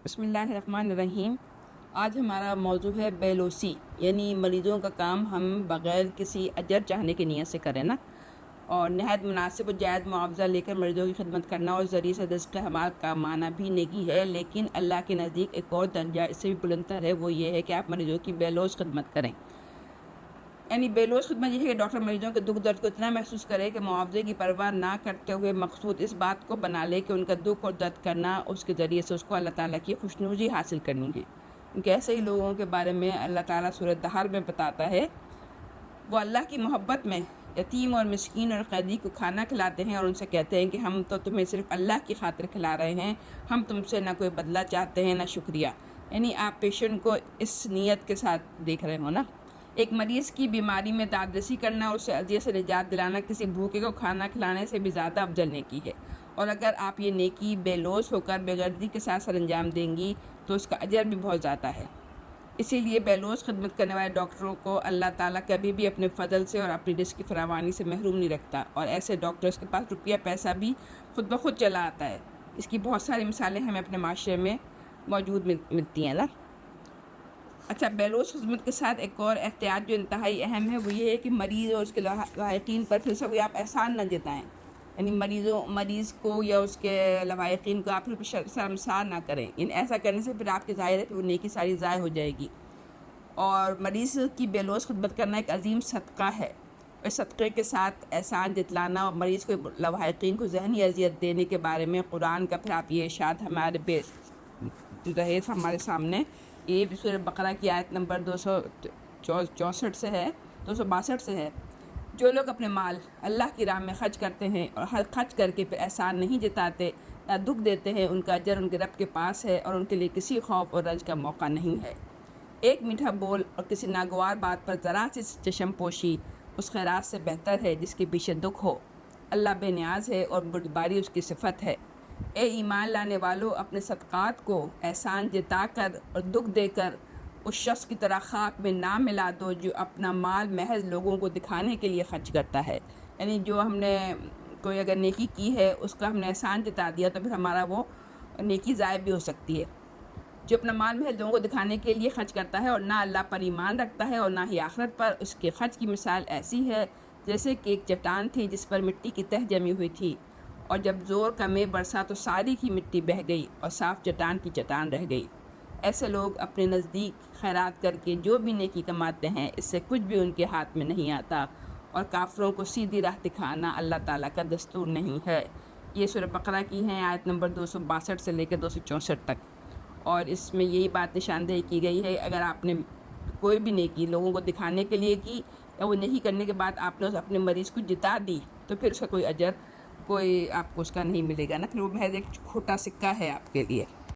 بسم اللہ الرحمن الرحیم۔ آج ہمارا موضوع ہے بیلوسی، یعنی مریضوں کا کام ہم بغیر کسی اجر چاہنے کی نیت سے کریں نا، اور نہایت مناسب و جائز معاوضہ لے کر مریضوں کی خدمت کرنا اور ذریعے سے رزق حمال کا معنی بھی نیکی ہے، لیکن اللہ کے نزدیک ایک اور درجہ اس سے بھی بلندتر ہے، وہ یہ ہے کہ آپ مریضوں کی بیلوس خدمت کریں۔ یعنی بیلوس خدمت یہ ہے کہ ڈاکٹر مریضوں کے دکھ درد کو اتنا محسوس کرے کہ معاوضے کی پرواہ نہ کرتے ہوئے مقصود اس بات کو بنا لے کہ ان کا دکھ اور درد کرنا اس کے ذریعے سے اس کو اللہ تعالیٰ کی خوشنودی حاصل کرنی ہے۔ کیونکہ ایسے ہی لوگوں کے بارے میں اللہ تعالیٰ سورۃ دہر میں بتاتا ہے، وہ اللہ کی محبت میں یتیم اور مسکین اور قیدی کو کھانا کھلاتے ہیں اور ان سے کہتے ہیں کہ ہم تو تمہیں صرف اللہ کی خاطر کھلا رہے ہیں، ہم تم سے نہ کوئی بدلہ چاہتے ہیں نہ شکریہ۔ یعنی آپ پیشنٹ کو اس نیت کے ساتھ دیکھ رہے ہو نا۔ ایک مریض کی بیماری میں دادرسی کرنا اور اسے اذیت سے نجات دلانا کسی بھوکے کو کھانا کھلانے سے بھی زیادہ افضل نیکی ہے، اور اگر آپ یہ نیکی بے لوث ہو کر بے غرضی کے ساتھ سر انجام دیں گی تو اس کا اجر بھی بہت زیادہ ہے۔ اسی لیے بے لوث خدمت کرنے والے ڈاکٹروں کو اللہ تعالیٰ کبھی بھی اپنے فضل سے اور اپنی رزق کی فراوانی سے محروم نہیں رکھتا، اور ایسے ڈاکٹرز کے پاس روپیہ پیسہ بھی خود بخود چلا آتا ہے۔ اس کی بہت ساری مثالیں ہمیں اپنے معاشرے میں موجود ملتی ہیں نا۔ اچھا، بیلوس خدمت کے ساتھ ایک اور احتیاط جو انتہائی اہم ہے وہ یہ ہے کہ مریض اور اس کے لواحقین پر پھر سے کوئی آپ احسان نہ جتائیں۔ یعنی مریض کو یا اس کے لواحقین کو آپ پھر شرمسار نہ کریں، یعنی ایسا کرنے سے پھر آپ کی ظاہر ہے کہ وہ نیکی ساری ضائع ہو جائے گی۔ اور مریض کی بیلوس خدمت کرنا ایک عظیم صدقہ ہے، اس صدقے کے ساتھ احسان جتلانا اور مریض کو لواحقین کو ذہنی اذیت دینے کے بارے میں قرآن کا پھر آپ یہ ارشاد ہمارے سامنے، یہ بھی سورہ بقرہ کی آیت نمبر 264 سے ہے، 262 سے ہے۔ جو لوگ اپنے مال اللہ کی راہ میں خرچ کرتے ہیں اور خرچ کر کے پھر احسان نہیں جتاتے یا دکھ دیتے ہیں، ان کا اجر ان کے رب کے پاس ہے اور ان کے لیے کسی خوف اور رنج کا موقع نہیں ہے۔ ایک میٹھا بول اور کسی ناگوار بات پر ذرا سی چشم پوشی اس خیرات سے بہتر ہے جس کے پیچھے دکھ ہو۔ اللہ بے نیاز ہے اور بردباری اس کی صفت ہے۔ اے ایمان لانے والو، اپنے صدقات کو احسان جتا کر اور دکھ دے کر اس شخص کی طرح خاک میں نہ ملا دو جو اپنا مال محض لوگوں کو دکھانے کے لیے خرچ کرتا ہے۔ یعنی جو ہم نے کوئی اگر نیکی کی ہے اس کا ہم نے احسان جتا دیا تو پھر ہمارا وہ نیکی ضائع بھی ہو سکتی ہے۔ جو اپنا مال محض لوگوں کو دکھانے کے لیے خرچ کرتا ہے اور نہ اللہ پر ایمان رکھتا ہے اور نہ ہی آخرت پر، اس کے خرچ کی مثال ایسی ہے جیسے کہ ایک چٹان تھی جس پر مٹی کی تہ جمی ہوئی تھی، اور جب زور کا مے برسا تو ساری کی مٹی بہہ گئی اور صاف چٹان کی چٹان رہ گئی۔ ایسے لوگ اپنے نزدیک خیرات کر کے جو بھی نیکی کماتے ہیں اس سے کچھ بھی ان کے ہاتھ میں نہیں آتا، اور کافروں کو سیدھی راہ دکھانا اللہ تعالیٰ کا دستور نہیں ہے۔ یہ سورہ بقرہ کی ہیں آیت نمبر 262 سے لے کے 264 تک، اور اس میں یہی بات نشاندہی کی گئی ہے، اگر آپ نے کوئی بھی نیکی لوگوں کو دکھانے کے لیے کی یا وہ نیکی کرنے کے بعد آپ نے اپنے مریض کو جتا دی تو پھر اس کا کوئی اجر آپ کو اس کا نہیں ملے گا نا، پھر وہ محض ایک کھوٹا سکہ ہے آپ کے لیے۔